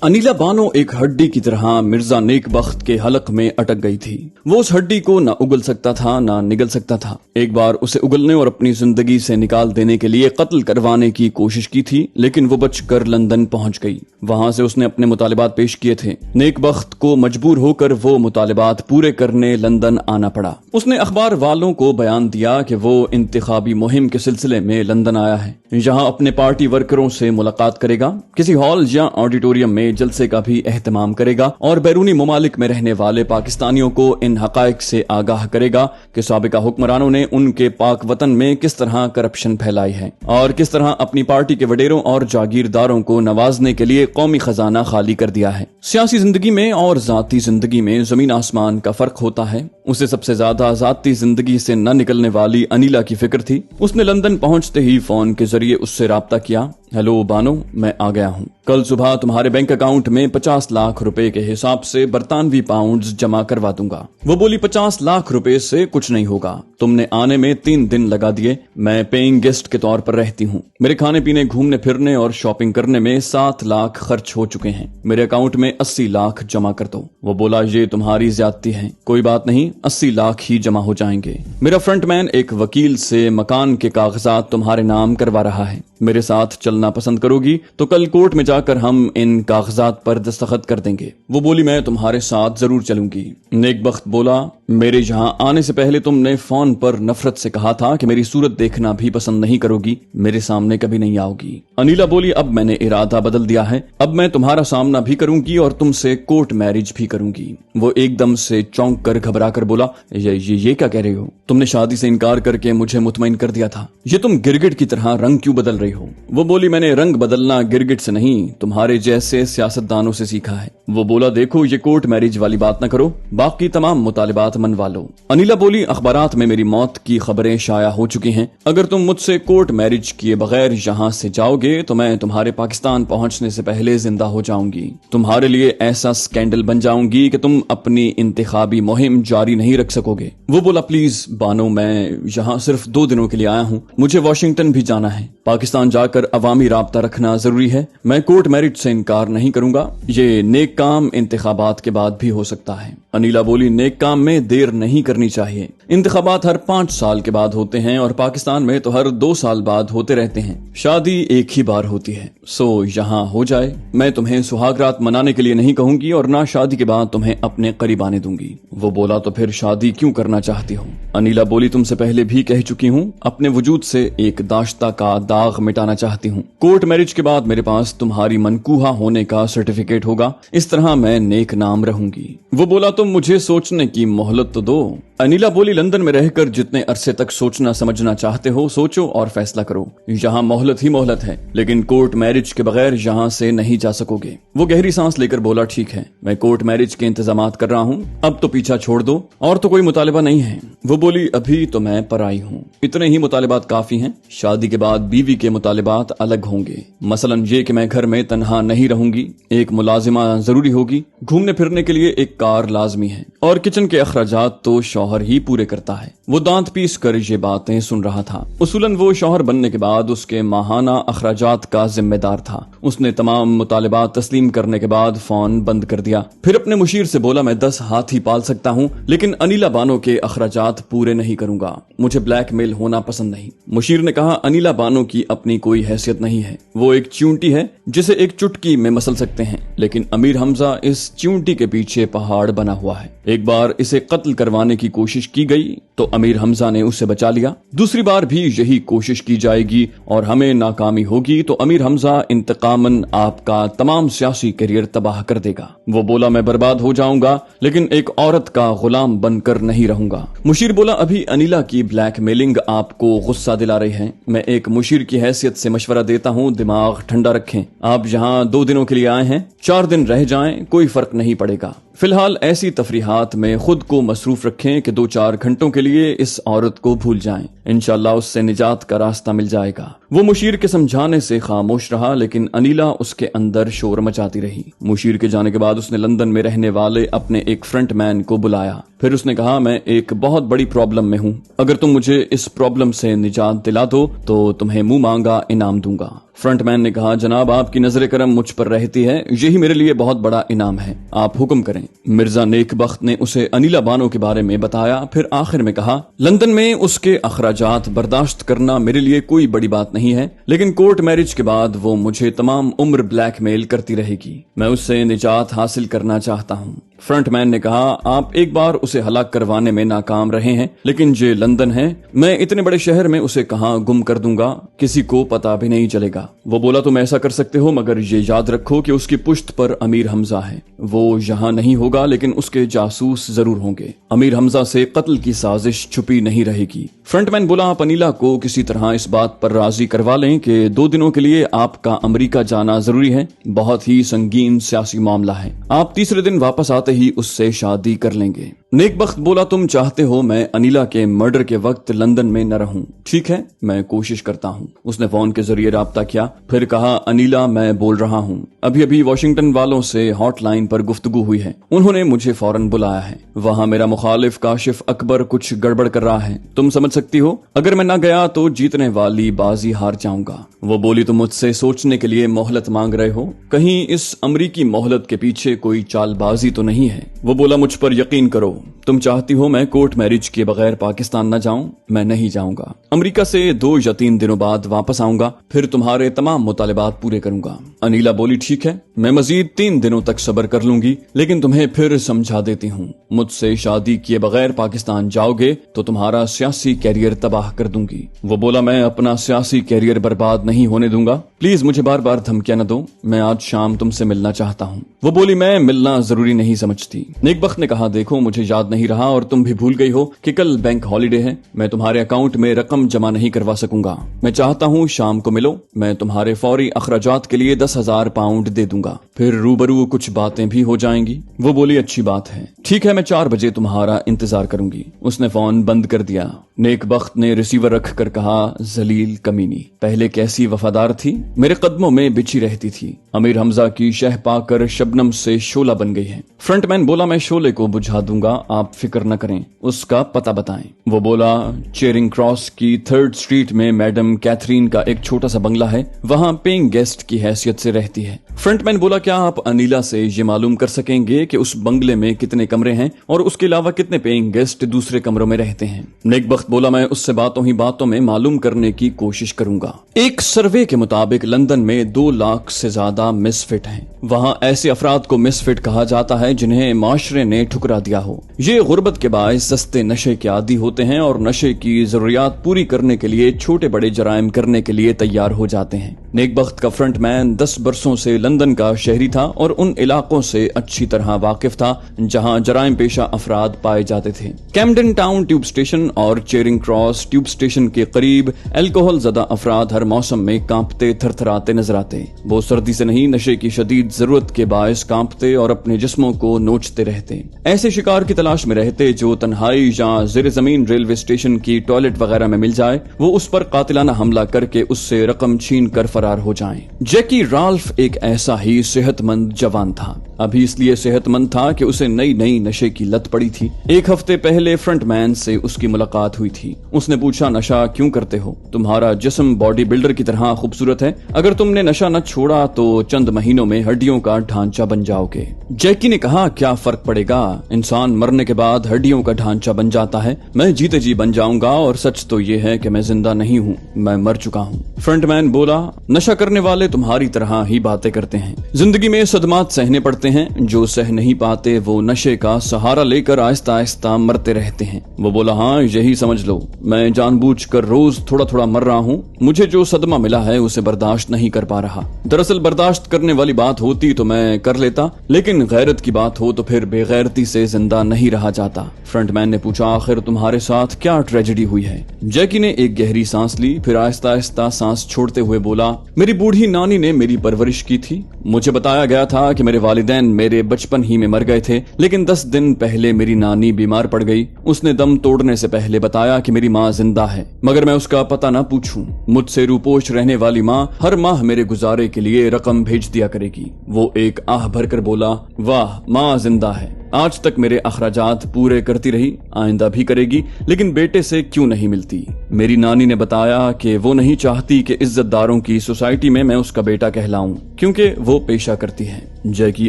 अनिला बानो एक हड्डी की तरह मिर्जा नेक बख्त के हलक में अटक गई थी। वो उस हड्डी को न उगल सकता था न निगल सकता था। एक बार उसे उगलने और अपनी जिंदगी से निकाल देने के लिए कत्ल करवाने की कोशिश की थी, लेकिन वो बचकर लंदन पहुंच गई। वहां से उसने अपने मुतालिबात पेश किए थे। नेक बख्त को मजबूर होकर वो मुतालिबात पूरे करने लंदन आना पड़ा। उसने अखबार वालों को बयान दिया कि वो इंतखाबी मुहिम के सिलसिले में लंदन आया है, यहाँ अपने पार्टी वर्करों से मुलाकात करेगा, किसी हॉल या ऑडिटोरियम में जलसे का भी एहतमाम करेगा और बैरूनी ममालिक में रहने वाले पाकिस्तानियों को इन हकायक से आगाह करेगा कि साबिका हुक्मरानों ने उनके पाक वतन में किस तरह करप्शन फैलाई है और किस तरह अपनी पार्टी के वडेरों और जागीरदारों को नवाजने के लिए कौमी खजाना खाली कर दिया है। सियासी जिंदगी में और जाती जिंदगी में जमीन आसमान का फर्क होता है। उसे सबसे ज्यादा जाती जिंदगी से न निकलने वाली अनिला की फिक्र थी। उसने लंदन पहुंचते ही फोन के जरिए उससे राब्ता किया। हेलो बानो, मैं आ गया हूँ। कल सुबह तुम्हारे बैंक अकाउंट में 50 लाख रुपए के हिसाब से बरतानवी पाउंड्स जमा करवा दूंगा। वो बोली 50 लाख रुपए से कुछ नहीं होगा, तुमने आने में 3 दिन लगा दिए। मैं पेइंग गेस्ट के तौर पर रहती हूँ। मेरे खाने पीने, घूमने फिरने और शॉपिंग करने में 7 लाख खर्च हो चुके हैं। मेरे अकाउंट में 80 लाख जमा कर दो। वो बोला ये तुम्हारी ज्यादती है। कोई बात नहीं, 80 लाख ही जमा हो जाएंगे। मेरा फ्रंटमैन एक वकील से मकान के कागजात तुम्हारे नाम करवा रहा है। मेरे साथ चलना पसंद करोगी तो कल कोर्ट में जाकर हम इन कागजात पर दस्तखत कर देंगे। वो बोली मैं तुम्हारे साथ जरूर चलूंगी। नेक बख्त बोला मेरे यहाँ आने से पहले तुमने फोन पर नफरत से कहा था कि मेरी सूरत देखना भी पसंद नहीं करोगी, मेरे सामने कभी नहीं आओगी। अनिला बोली अब मैंने इरादा बदल दिया है, अब मैं तुम्हारा सामना भी करूंगी और तुमसे कोर्ट मैरिज भी करूंगी। वो एकदम से चौंक कर घबरा कर बोला ये क्या कह रही हो? तुमने शादी से इनकार करके मुझे मुतमईन कर दिया था, ये तुम गिरगिट की तरह रंग क्यों बदल रही हो? वो बोली मैंने रंग बदलना गिरगिट से नहीं, तुम्हारे जैसे सियासतदानों से सीखा है। वो बोला देखो ये कोर्ट मैरिज वाली बात न करो, बाकी तमाम मुतालिबात मनवा लो। अनिला बोली अखबारात में मेरी मौत की खबरें शाया हो चुकी हैं। अगर तुम मुझसे कोर्ट मैरिज किए बगैर यहाँ से जाओगे तो मैं तुम्हारे पाकिस्तान पहुंचने से पहले जिंदा हो जाऊंगी। तुम्हारे लिए ऐसा स्कैंडल बन जाऊंगी कि तुम अपनी इंतखाबी मुहिम जारी नहीं रख सकोगे। वो बोला प्लीज बानो, मैं यहाँ सिर्फ 2 दिनों के लिए आया हूँ, मुझे वॉशिंगटन भी जाना है। पाकिस्तान जाकर अवामी राब्ता रखना जरूरी है। मैं कोर्ट मैरिज से इनकार नहीं करूंगा। ये नेक काम इंतखाबात के बाद भी हो सकता है। अनिला बोली नेक काम में देर नहीं करनी चाहिए। इंतखाबात हर 5 साल के बाद होते हैं और पाकिस्तान में तो हर 2 साल बाद होते रहते हैं। शादी एक ही बार होती है, सो यहाँ हो जाए। मैं तुम्हें सुहागरात मनाने के लिए नहीं कहूंगी और ना शादी के बाद तुम्हें अपने करीब आने दूंगी। वो बोला तो फिर शादी क्यों करना चाहती हो? अनिला बोली तुमसे पहले भी कह चुकी हूँ, अपने वजूद से एक दाश्ता का दाग मिटाना चाहती हूँ। कोर्ट मैरिज के बाद मेरे पास तुम्हारी मनकूहा होने का सर्टिफिकेट होगा, इस तरह मैं नेक नाम रहूंगी। वो बोला तुम मुझे सोचने की मोहलत तो दो। अनिला बोली लंदन में रहकर जितने अरसे तक सोचना समझना चाहते हो सोचो और फैसला करो। यहाँ मोहलत ही मोहलत है, लेकिन कोर्ट मैरिज के बगैर यहाँ से नहीं जा सकोगे। वो गहरी सांस लेकर बोला ठीक है, मैं कोर्ट मैरिज के इंतजामात कर रहा हूँ, अब तो पीछा छोड़ दो और तो कोई मुतालिबा नहीं है। वो बोली अभी तो मैं पराई हूँ, इतने ही मुतालिबात काफी हैं। शादी के बाद बीवी के मुतालिबात अलग होंगे। मसलन ये कि मैं घर में तन्हा नहीं रहूंगी, एक मुलाजिमा जरूरी होगी, घूमने फिरने के लिए एक कार लाजमी है और किचन के अखराजात तो शौहर ही पूरे करता है। वो दांत पीस कर ये बातें सुन रहा था। उसूलन वो शौहर बनने के बाद उसके माहाना अखराजात का जिम्मेदार था। उसने तमाम मुतालिबात तस्लीम करने के बाद फोन बंद कर दिया। फिर अपने मुशीर से बोला मैं 10 हाथी पाल सकता हूँ, लेकिन अनिला बानो के अखराजात पूरे नहीं करूंगा, मुझे ब्लैकमेल होना पसंद नहीं। मुशीर ने कहा अनिला बानो की अपनी कोई हैसियत नहीं है, वो एक च्यूंटी है जिसे एक चुटकी में मसल सकते हैं, लेकिन अमीर हमजा इस च्यूंटी के पीछे पहाड़ बना हुआ है। एक बार इसे कत्ल करवाने की कोशिश की गई तो अमीर हमजा ने उसे बचा लिया। दूसरी बार भी यही कोशिश की जाएगी और हमें नाकामी होगी तो अमीर हमजा इंतकामन आपका तमाम सियासी करियर तबाह कर देगा। वो बोला मैं बर्बाद हो जाऊंगा, लेकिन एक औरत का गुलाम बनकर नहीं रहूंगा। मुशीर बोला अभी अनिला की ब्लैकमेलिंग आपको गुस्सा दिला रही है। मैं एक मुशीर की हैसियत से मशवरा देता हूँ, दिमाग ठंडा रखें। आप यहाँ 2 दिनों के लिए आए हैं, 4 दिन रह जाएं, कोई फर्क नहीं पड़ेगा। फिलहाल ऐसी तफरीहात में खुद को मसरूफ रखें कि 2-4 घंटों के लिए इस औरत को भूल जाएं। इंशाल्लाह उससे निजात का रास्ता मिल जाएगा। वो मुशीर के समझाने से खामोश रहा, लेकिन अनिला उसके अंदर शोर मचाती रही। मुशीर के जाने के बाद उसने लंदन में रहने वाले अपने एक फ्रंटमैन को बुलाया। फिर उसने कहा मैं एक बहुत बड़ी प्रॉब्लम में हूँ, अगर तुम मुझे इस प्रॉब्लम से निजात दिला दो तो तुम्हें मुंह मांगा इनाम दूंगा। फ्रंट मैन ने कहा, जनाब आपकी नजर करम मुझ पर रहती है, यही मेरे लिए बहुत बड़ा इनाम है, आप हुक्म करें। मिर्जा नेक बख्त ने उसे अनिला बानो के बारे में बताया, फिर आखिर में कहा, लंदन में उसके अखराजात बर्दाश्त करना मेरे लिए कोई बड़ी बात नहीं है, लेकिन कोर्ट मैरिज के बाद वो मुझे तमाम उम्र ब्लैकमेल करती रहेगी। मैं उससे निजात हासिल करना चाहता हूँ। फ्रंट मैन ने कहा, आप एक बार उसे हलाक करवाने में नाकाम रहे हैं, लेकिन ये लंदन है, मैं इतने बड़े शहर में उसे कहां गुम कर दूंगा, किसी को पता भी नहीं चलेगा। वो बोला, तुम ऐसा कर सकते हो, मगर ये याद रखो कि उसकी पुश्त पर अमीर हमजा है। वो यहाँ नहीं होगा, लेकिन उसके जासूस जरूर होंगे। अमीर हमजा से कत्ल की साजिश छुपी नहीं रहेगी। फ्रंटमैन बोला, आप अनिला को किसी तरह इस बात पर राजी करवा लें कि 2 दिनों के लिए आपका अमेरिका जाना जरूरी है। बहुत ही संगीन सियासी मामला है। आप तीसरे दिन वापस आते ही उससे शादी कर लेंगे। नेक बख्त बोला, तुम चाहते हो मैं अनिला के मर्डर के वक्त लंदन में न रहूं। ठीक है, मैं कोशिश करता हूं। उसने फोन के जरिए राब्ता किया, फिर कहा, अनिला मैं बोल रहा हूं, अभी अभी वॉशिंगटन वालों से हॉटलाइन पर गुफ्तगू हुई है, उन्होंने मुझे फौरन बुलाया है। वहां मेरा मुखालिफ काशिफ अकबर कुछ गड़बड़ कर रहा है, तुम समझ सकती हो, अगर मैं न गया तो जीतने वाली बाजी हार जाऊंगा। वो बोली, तुम मुझसे सोचने के लिए मोहलत मांग रहे हो, कहीं इस अमरीकी मोहलत के पीछे कोई चालबाजी तो नहीं है। वो बोला, मुझ पर यकीन करो, तुम चाहती हो मैं कोर्ट मैरिज के बगैर पाकिस्तान न जाऊं, मैं नहीं जाऊंगा। अमेरिका से 2 या 3 दिनों बाद वापस आऊंगा, फिर तुम्हारे तमाम मुतालिबात पूरे करूंगा। अनिला बोली, ठीक है, मैं मजीद 3 दिनों तक सब्र कर लूंगी, लेकिन तुम्हें फिर समझा देती हूँ, मुझसे शादी किए बगैर पाकिस्तान जाओगे तो तुम्हारा सियासी कैरियर तबाह कर दूंगी। वो बोला, मैं अपना सियासी कैरियर बर्बाद नहीं होने दूंगा, प्लीज मुझे बार बार धमकियां न दो, मैं आज शाम तुमसे मिलना चाहता हूँ। वो बोली, मैं मिलना जरूरी नहीं समझती। नेक बख्त ने कहा, देखो मुझे याद नहीं रहा और तुम भी भूल गई हो कि कल बैंक हॉलिडे है, मैं तुम्हारे अकाउंट में रकम जमा नहीं करवा सकूंगा। मैं चाहता हूँ शाम को मिलो, मैं तुम्हारे फौरी अखराजात के लिए 10,000 पाउंड दे दूंगा, फिर रूबरू कुछ बातें भी हो जाएंगी। वो बोली, अच्छी बात है, ठीक है, मैं 4 बजे तुम्हारा इंतजार करूंगी। उसने फोन बंद कर दिया। नेक बख्त ने रिसीवर रख कर कहा, जलील कमीनी, पहले कैसी वफादार थी, मेरे कदमों में बिछी रहती थी, अमीर हमजा की शह पाकर शबनम से शोला बन गई है। फ्रंटमैन बोला, मैं शोले को बुझा दूंगा, आप फिक्र न करें, उसका पता बताएं। वो बोला, चेरिंग क्रॉस की 3rd स्ट्रीट में मैडम कैथरीन का एक छोटा सा बंगला है, वहां पेइंग गेस्ट की हैसियत से रहती है। फ्रंटमैन बोला, क्या आप अनिला से ये मालूम कर सकेंगे कि उस बंगले में कितने कमरे हैं और उसके अलावा कितने पेइंग गेस्ट दूसरे कमरों में रहते हैं? नेक बख्त बोला, मैं उससे बातों ही बातों में मालूम करने की कोशिश करूंगा। एक सर्वे के मुताबिक लंदन में 2 लाख से ज्यादा मिसफिट हैं। वहां ऐसे अफराद को मिसफिट कहा जाता है जिन्हें माशरे ने ठुकरा दिया हो। ये गुर्बत के बायस सस्ते नशे के आदी होते हैं और नशे की जरूरियात पूरी करने के लिए छोटे बड़े जराइम करने के लिए तैयार हो जाते हैं। नेक बख्त का फ्रंटमैन 10 बरसों से लंदन का शहरी था और उन इलाकों से अच्छी तरह वाकिफ था जहां जराइम पेशा अफराद पाए जाते थे। कैम्पडन टाउन ट्यूब स्टेशन और चेरिंग क्रॉस ट्यूब स्टेशन के करीब अल्कोहल ज़दा अफराद हर मौसम में कांपते थरथराते नजर आते। वो सर्दी से नहीं, नशे की शदीद जरूरत के बायस कांपते और अपने जिस्मों को नोचते रहते। ऐसे शिकार की तलाश में रहते जो तन्हाई या ज़ेर जमीन रेलवे स्टेशन की टॉयलेट वगैरह में मिल जाए, वो उस पर कातिलाना हमला करके उससे रकम छीन कर फरार हो जाएं। जैकी राल्फ एक ऐसा ही सेहतमंद जवान था। अभी इसलिए सेहतमंद था कि उसे नई नई नशे की लत पड़ी थी। 1 हफ्ते पहले फ्रंटमैन से उसकी मुलाकात हुई थी। उसने पूछा, नशा क्यों करते हो? तुम्हारा जिस्म बॉडी बिल्डर की तरह खूबसूरत है, अगर तुमने नशा न छोड़ा तो चंद महीनों में हड्डियों का ढांचा बन जाओगे। जैकी ने कहा, क्या फर्क पड़ेगा, इंसान मरने के बाद हड्डियों का ढांचा बन जाता है, मैं जीते जी बन जाऊंगा और सच तो ये है कि मैं जिंदा नहीं हूँ, मैं मर चुका हूँ। फ्रंटमैन बोला, नशा करने वाले तुम्हारी तरह ही बातें करते हैं, जिंदगी में सदमात सहने पड़ते हैं, जो सह नहीं पाते वो नशे का सहारा लेकर आहिस्ता आहिस्ता मरते रहते हैं। वो बोला, हाँ यही समझ लो, मैं जानबूझकर रोज थोड़ा थोड़ा मर रहा हूँ, मुझे जो सदमा मिला है उसे बर्दाश्त नहीं कर पा रहा। दरअसल बर्दाश्त करने वाली बात होती तो मैं कर लेता, लेकिन गैरत की बात हो तो फिर बेगैरती से जिंदा नहीं रहा जाता। फ्रंटमैन ने पूछा, आखिर तुम्हारे साथ क्या ट्रेजेडी हुई है? जैकी ने एक गहरी सांस ली, फिर आहिस्ता आहिस्ता सांस छोड़ते हुए बोला, मेरी बूढ़ी नानी ने मेरी परवरिश की थी। मुझे बताया गया था कि मेरे वालिदैन मेरे बचपन ही में मर गए थे, लेकिन 10 दिन पहले मेरी नानी बीमार पड़ गई। उसने दम तोड़ने से पहले बताया कि मेरी माँ जिंदा है, मगर मैं उसका पता ना पूछूं। मुझसे रूपोश रहने वाली माँ हर माह मेरे गुजारे के लिए रकम भेज दिया करेगी। वो एक आह भरकर बोला, वाह माँ जिंदा है, आज तक मेरे अखराजात पूरे करती रही, आइंदा भी करेगी, लेकिन बेटे से क्यों नहीं मिलती। मेरी नानी ने बताया कि वो नहीं चाहती कि इज्जतदारों की सोसाइटी में मैं उसका बेटा कहलाऊं, क्योंकि वो पेशा करती है। जैकी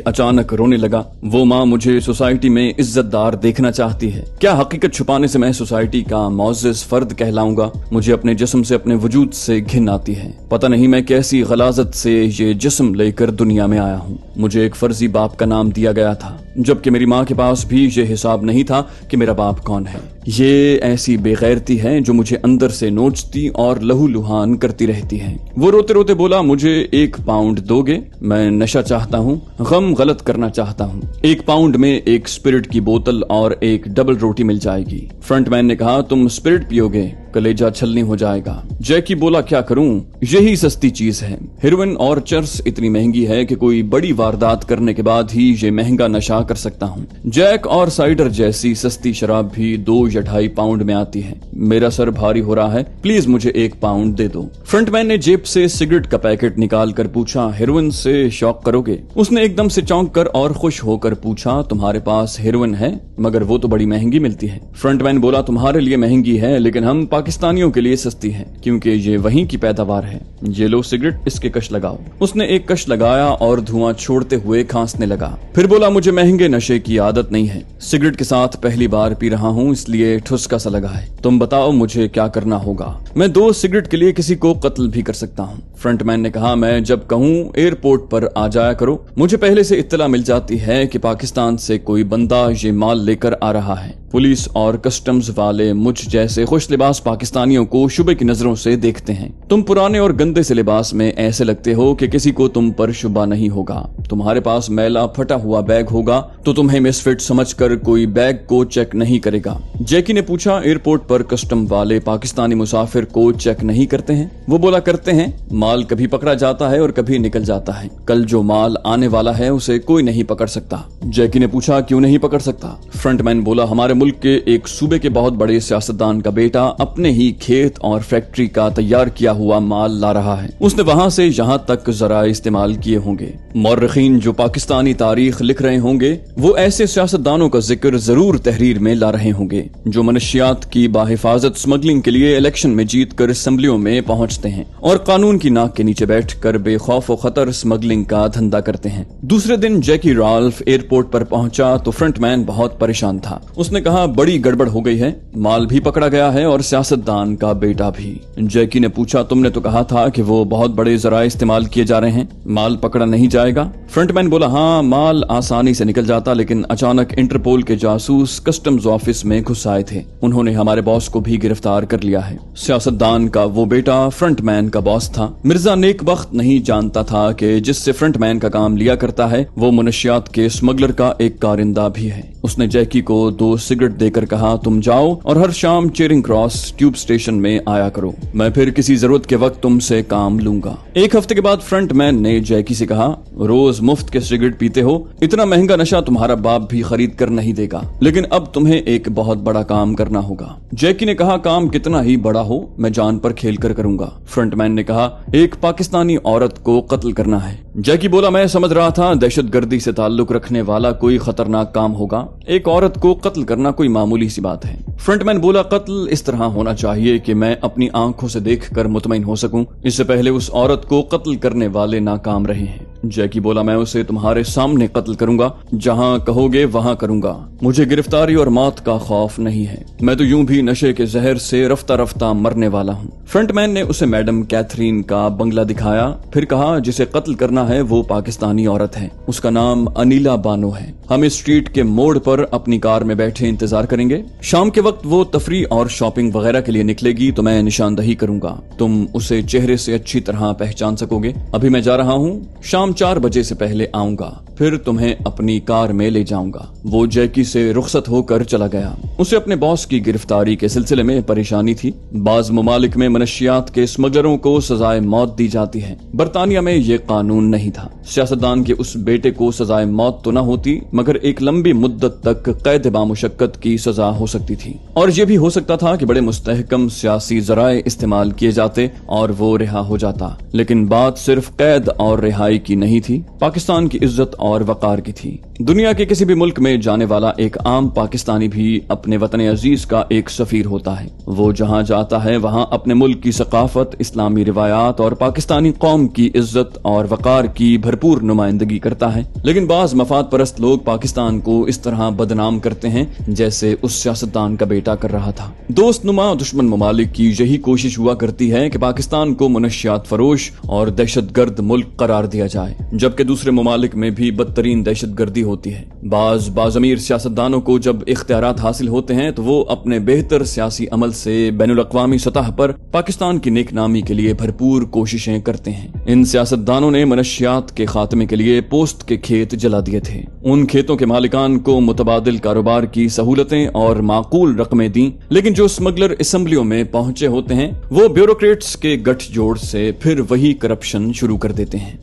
अचानक रोने लगा। वो माँ मुझे सोसाइटी में इज्जतदार देखना चाहती है। क्या हकीकत छुपाने से मैं सोसाइटी का मोअज़्ज़ज़ फर्द कहलाऊंगा? मुझे अपने जिस्म से, अपने वजूद से घिन आती है। पता नहीं मैं कैसी गलाजत से ये जिस्म लेकर दुनिया में आया हूँ। मुझे एक फर्जी बाप का नाम दिया गया था, जबकि मेरी माँ के पास भी ये हिसाब नहीं था कि मेरा बाप कौन है। ये ऐसी बेगैरती है जो मुझे अंदर से नोचती और लहूलुहान करती रहती है। वो रोते रोते बोला, मुझे 1 पाउंड दोगे? मैं नशा चाहता हूँ, गम गलत करना चाहता हूँ। 1 पाउंड में एक स्पिरिट की बोतल और एक डबल रोटी मिल जाएगी। फ्रंटमैन ने कहा, तुम स्पिरिट पियोगे? कलेजा छलनी हो जाएगा। जैकी बोला, क्या करूं? यही सस्ती चीज है। हेरोइन और चर्स इतनी महंगी है कि कोई बड़ी वारदात करने के बाद ही ये महंगा नशा कर सकता हूं। जैक और साइडर जैसी सस्ती शराब भी 2 या 2.5 पाउंड में आती है। मेरा सर भारी हो रहा है, प्लीज मुझे 1 पाउंड दे दो। फ्रंटमैन ने जेब से सिगरेट का पैकेट निकाल कर पूछा, हेरोइन से शौक करोगे? उसने एकदम से चौंक कर और खुश होकर पूछा, तुम्हारे पास हेरोइन है? मगर वो तो बड़ी महंगी मिलती है। फ्रंटमैन बोला, तुम्हारे लिए महंगी है, लेकिन हम पाकिस्तानियों के लिए सस्ती है, क्योंकि ये वहीं की पैदावार है। ये लो सिगरेट, इसके कश लगाओ। उसने एक कश लगाया और धुआं छोड़ते हुए खांसने लगा। फिर बोला, मुझे महंगे नशे की आदत नहीं है। सिगरेट के साथ पहली बार पी रहा हूँ, इसलिए ठुसका सा लगा है। तुम बताओ मुझे क्या करना होगा? मैं 2 सिगरेट के लिए किसी को कत्ल भी कर सकता हूँ। फ्रंटमैन ने कहा, मैं जब कहूँ एयरपोर्ट पर आ जाया करो। मुझे पहले से इत्तला मिल जाती है कि पाकिस्तान से कोई बंदा ये माल लेकर आ रहा है। पुलिस और कस्टम्स वाले मुझ जैसे खुश लिबास पाकिस्तानियों को शुबे की नजरों से देखते हैं। तुम पुराने और गंदे से लिबास में ऐसे लगते हो कि किसी को तुम पर शुबा नहीं होगा। तुम्हारे पास मैला फटा हुआ बैग होगा तो तुम्हें मिसफिट समझकर कोई बैग को चेक नहीं करेगा। जैकी ने पूछा, एयरपोर्ट पर कस्टम वाले पाकिस्तानी मुसाफिर को चेक नहीं करते हैं? वो बोला, करते हैं। माल कभी पकड़ा जाता है और कभी निकल जाता है। कल जो माल आने वाला है उसे कोई नहीं पकड़ सकता। जैकी ने पूछा, क्यों नहीं पकड़ सकता? फ्रंटमैन बोला, हमारे मुल्क के एक सूबे के बहुत बड़े सियासतदान का बेटा अपने ही खेत और फैक्ट्री का तैयार किया हुआ माल ला रहा है। उसने वहां से यहाँ तक जरा इस्तेमाल किए होंगे। मौर्रिखीन जो पाकिस्तानी तारीख लिख रहे होंगे वो ऐसे सियासतदानों का जिक्र जरूर तहरीर में ला रहे होंगे जो मनशियात की बाहिफाजत स्मगलिंग के लिए इलेक्शन में जीत कर असम्बलियों में पहुंचते हैं और कानून की नाक के नीचे बैठ कर बेखौफ व खतर स्मगलिंग का धंधा करते हैं। दूसरे दिन जैकी राल्फ एयरपोर्ट पर पहुंचा तो फ्रंटमैन बहुत परेशान था। उसने कहा, बड़ी गड़बड़ हो गई है, माल भी पकड़ा गया है और सियासतदान का बेटा भी। जैकी ने पूछा, तुमने तो कहा था कि वो बहुत बड़े जराए इस्तेमाल किए जा रहे हैं, माल पकड़ा नहीं जाएगा? फ्रंटमैन बोला, हाँ, माल आसानी से निकल जाता, लेकिन अचानक इंटरपोल के जासूस कस्टम्स ऑफिस में घुस आए थे। उन्होंने हमारे बॉस को भी गिरफ्तार कर लिया है। सियासतदान का वो बेटा फ्रंटमैन का बॉस था। मिर्जा नेकबख्त नहीं जानता था कि जिससे फ्रंटमैन का काम लिया करता है वो मनशियात के स्मगलर का एक कारिंदा भी है। उसने जैकी को 2 सिगरेट देकर कहा, तुम जाओ और हर शाम चेरिंग क्रॉस ट्यूब स्टेशन में आया करो, मैं फिर किसी जरूरत के वक्त तुमसे काम लूंगा। 1 हफ्ते के बाद फ्रंटमैन ने जैकी से कहा, रोज मुफ्त के सिगरेट पीते हो, इतना महंगा नशा तुम्हारा बाप भी खरीद कर नहीं देगा, लेकिन अब तुम्हें एक बहुत बड़ा काम करना होगा। जैकी ने कहा, काम कितना ही बड़ा हो मैं जान पर खेल कर करूंगा। फ्रंटमैन ने कहा, एक पाकिस्तानी औरत को कत्ल करना है। जैकी बोला, मैं समझ रहा था दहशतगर्दी से ताल्लुक रखने वाला कोई खतरनाक काम होगा, एक औरत को कत्ल करना कोई मामूली सी बात है। फ्रंटमैन बोला, कत्ल इस तरह होना चाहिए कि मैं अपनी आंखों से देखकर मुतमईन हो सकूं। इससे पहले उस औरत को कत्ल करने वाले नाकाम रहे हैं। जैकी बोला, मैं उसे तुम्हारे सामने कत्ल करूंगा, जहां कहोगे वहां करूंगा। मुझे गिरफ्तारी और मौत का खौफ नहीं है, मैं तो यूं भी नशे के जहर से रफ्ता रफ्ता मरने वाला हूं। फ्रंटमैन ने उसे मैडम कैथरीन का बंगला दिखाया, फिर कहा, जिसे कत्ल करना है वो पाकिस्तानी औरत है, उसका नाम अनीला बानो है। हम इस स्ट्रीट के मोड़ पर अपनी कार में बैठे इंतजार करेंगे। शाम के वक्त वो तफरी और शॉपिंग वगैरह के लिए निकलेगी तो मैं निशानदही करूंगा, तुम उसे चेहरे से अच्छी तरह पहचान सकोगे। अभी मैं जा रहा हूँ, शाम 4 बजे से पहले आऊंगा, फिर तुम्हें अपनी कार में ले जाऊंगा। वो जैकी से रुखसत होकर चला गया। उसे अपने बॉस की गिरफ्तारी के सिलसिले में परेशानी थी। बाज ममालिक में मनशियात के स्मगलरों को सजाए मौत दी जाती है, बरतानिया में ये कानून नहीं था। सियासतदान के उस बेटे को सजाए मौत तो न होती, मगर एक लंबी मुद्दत तक कैद बामुशक्कत की सजा हो सकती थी, और ये भी हो सकता था कि बड़े मुस्तहकम सियासी जराए इस्तेमाल किए जाते और वो रिहा हो जाता। लेकिन बात सिर्फ कैद और रिहाई की नहीं थी, पाकिस्तान की इज्जत और वकार की थी। दुनिया के किसी भी मुल्क में जाने वाला एक आम पाकिस्तानी भी अपने वतन अजीज का एक सफीर होता है। वो जहाँ जाता है वहाँ अपने मुल्क की सकाफत, इस्लामी रिवायात और पाकिस्तानी कौम की इज्जत और वकार की भरपूर नुमाइंदगी करता है। लेकिन बाज मफाद परस्त लोग पाकिस्तान को इस तरह बदनाम करते हैं जैसे उस सियासतदान का बेटा कर रहा था। दोस्त नुमा दुश्मन ममालिक की यही कोशिश हुआ करती है कि पाकिस्तान को मुनशियात फरोश और दहशतगर्द मुल्क करार दिया जाए, जबकि दूसरे ममालिक में भी बदतरीन दहशतगर्दी होती है। बाज अमीर सियासतदानों को जब इख्तियारात हासिल होते हैं तो वो अपने बेहतर सियासी अमल से बैनुल अक़वामी सतह पर पाकिस्तान की नेकनामी के लिए भरपूर कोशिशें करते हैं। इन सियासतदानों ने मनशियात के खात्मे के लिए पोस्त के खेत जला दिए थे। उन खेतों के मालिकान को मुतबादिल कारोबार की सहूलतें और माकूल रकमें दी, लेकिन जो स्मगलर असेंबलियों में पहुंचे होते हैं वो ब्यूरोक्रेट्स के गठजोड़ से फिर वही करप्शन शुरू कर देते हैं।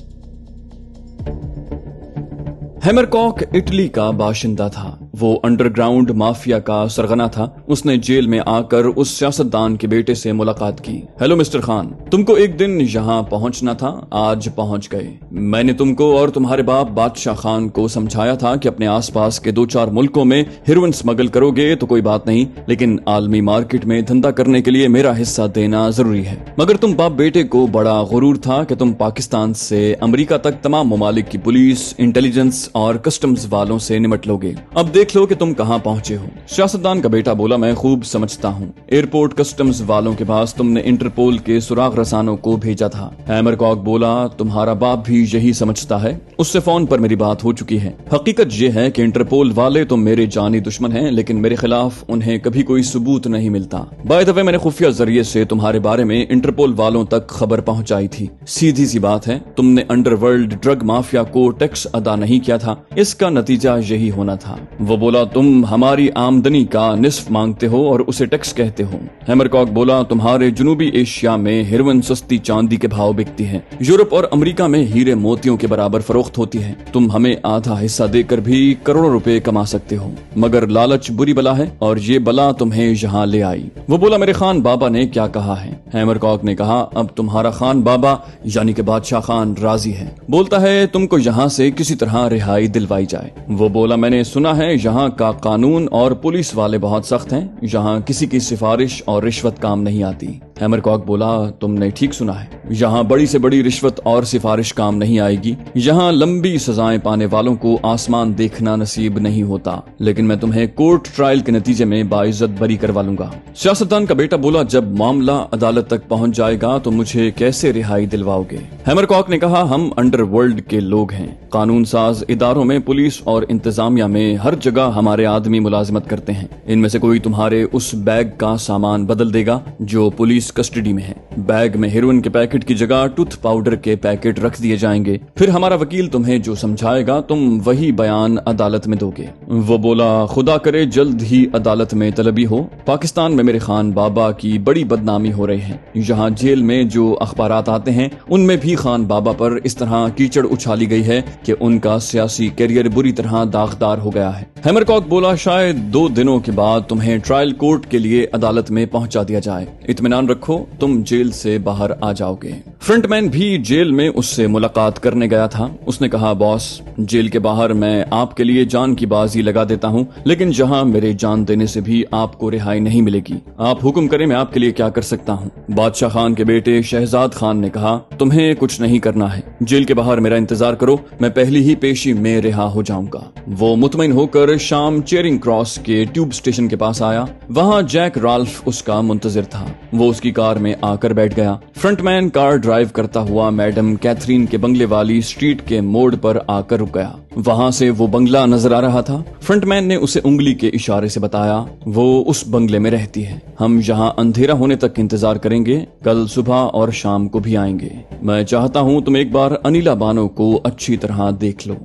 हैमरकॉक इटली का बाशिंदा था। वो अंडरग्राउंड माफिया का सरगना था। उसने जेल में आकर उस सियासतदान के बेटे से मुलाकात की। हेलो मिस्टर खान, तुमको एक दिन यहाँ पहुँचना था, आज पहुँच गए। मैंने तुमको और तुम्हारे बाप बादशाह खान को समझाया था कि अपने आसपास के 2-4 मुल्कों में हेरोइन स्मगल करोगे तो कोई बात नहीं, लेकिन आलमी मार्केट में धंधा करने के लिए मेरा हिस्सा देना जरूरी है। मगर तुम बाप बेटे को बड़ा गुरूर था कि तुम पाकिस्तान से अमेरिका तक तमाम ममालिक की पुलिस, इंटेलिजेंस और कस्टम्स वालों से निमट लोगे। अब देख लो कि तुम कहां पहुंचे हो। सियासतदान का बेटा बोला, मैं खूब समझता हूं। एयरपोर्ट कस्टम्स वालों के पास तुमने इंटरपोल के सुराग रसानों को भेजा था। हैमरकॉक बोला, तुम्हारा बाप भी यही समझता है। उससे फोन पर मेरी बात हो चुकी है। हकीकत यह है कि इंटरपोल वाले तो मेरे जानी दुश्मन हैं, लेकिन मेरे खिलाफ उन्हें कभी कोई सबूत नहीं मिलता। बाय द वे, मैंने खुफिया जरिए से तुम्हारे बारे में इंटरपोल वालों तक खबर पहुंचाई थी। सीधी सी बात है, तुमने अंडरवर्ल्ड ड्रग माफिया को टैक्स अदा नहीं किया था। इसका नतीजा यही होना था। वो बोला, तुम हमारी आमदनी का निस्फ मांगते हो और उसे टैक्स कहते हो। हैमरकॉक बोला, तुम्हारे जनूबी एशिया में हेरोइन सस्ती चांदी के भाव बिकती है। यूरोप और अमेरिका में हीरे मोतियों के बराबर फरोख्त होती है। तुम हमें आधा हिस्सा देकर भी करोड़ों रुपए कमा सकते हो, मगर लालच बुरी बला है और ये बला तुम्हें यहाँ ले आई। वो बोला, मेरे खान बाबा ने क्या कहा है? हैमरकॉक ने कहा, अब तुम्हारा खान बाबा यानी कि बादशाह खान राजी है। बोलता है तुमको यहाँ से किसी तरह रिहाई दिलवाई जाए। वो बोला, मैंने सुना है यहाँ का कानून और पुलिस वाले बहुत सख्त हैं। यहाँ किसी की सिफारिश और रिश्वत काम नहीं आती। हैमरकॉक बोला, तुमने ठीक सुना है। यहाँ बड़ी से बड़ी रिश्वत और सिफारिश काम नहीं आएगी। यहाँ लंबी सजाएं पाने वालों को आसमान देखना नसीब नहीं होता, लेकिन मैं तुम्हें कोर्ट ट्रायल के नतीजे में बाइज्जत बरी करवा लूंगा। सियासतदान का बेटा बोला, जब मामला अदालत तक पहुँच जाएगा तो मुझे कैसे रिहाई दिलवाओगे? हैमरकॉक ने कहा, हम अंडरवर्ल्ड के लोग हैं। कानून साज इदारों में, पुलिस और इंतजामिया में हर जगह हमारे आदमी मुलाजिमत करते हैं। इनमें से कोई तुम्हारे उस बैग का सामान बदल देगा जो पुलिस कस्टडी में है। बैग में हेरोइन के पैकेट की जगह टूथ पाउडर के पैकेट रख दिए जाएंगे। फिर हमारा वकील तुम्हें जो समझाएगा तुम वही बयान अदालत में दोगे। वो बोला, खुदा करे जल्द ही अदालत में तलबी हो। पाकिस्तान में मेरे खान बाबा की बड़ी बदनामी हो रही है। यहाँ जेल में जो अखबारात आते हैं उनमें भी खान बाबा पर इस तरह कीचड़ उछाली गई है कि उनका सियासी करियर बुरी तरह दागदार हो गया है। हैमरकॉक बोला, शायद 2 दिनों के बाद तुम्हें ट्रायल कोर्ट के लिए अदालत में पहुंचा दिया जाए। इत्मीनान रखो, तुम जेल से बाहर आ जाओगे। फ्रंटमैन भी जेल में उससे मुलाकात करने गया था। उसने कहा, बॉस, जेल के बाहर मैं आपके लिए जान की बाजी लगा देता हूँ, लेकिन जहाँ मेरे जान देने से भी आपको रिहाई नहीं मिलेगी। आप हुक्म करें, मैं आपके लिए क्या कर सकता हूँ? बादशाह खान के बेटे शहजाद खान ने कहा, तुम्हें कुछ नहीं करना है। जेल के बाहर मेरा इंतजार करो, मैं पहली ही पेशी में रिहा हो जाऊंगा। वो मुतमईन होकर शाम चेरिंग क्रॉस के ट्यूब स्टेशन के पास आया। वहाँ जैक राल्फ उसका मुंतजिर था। वो उसकी कार में आकर बैठ गया। फ्रंटमैन कार ड्राइव करता हुआ मैडम कैथरीन के बंगले वाली स्ट्रीट के मोड़ पर आकर रुक गया। वहाँ से वो बंगला नजर आ रहा था। फ्रंटमैन ने उसे उंगली के इशारे से बताया, वो उस बंगले में रहती है। हम यहाँ अंधेरा होने तक इंतजार करेंगे, कल सुबह और शाम को भी आएंगे। मैं चाहता हूँ तुम एक बार अनिला बानो को अच्छी तरह देख लो।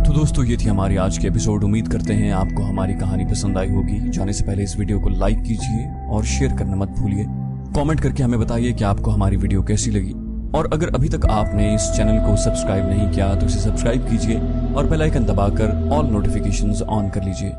तो दोस्तों, ये थी हमारी आज की एपिसोड। उम्मीद करते हैं आपको हमारी कहानी पसंद आई होगी। जाने से पहले इस वीडियो को लाइक कीजिए और शेयर करना मत भूलिए। कमेंट करके हमें बताइए कि आपको हमारी वीडियो कैसी लगी। और अगर अभी तक आपने इस चैनल को सब्सक्राइब नहीं किया तो इसे सब्सक्राइब कीजिए और बेल आइकन दबाकर ऑल नोटिफिकेशंस ऑन कर लीजिए।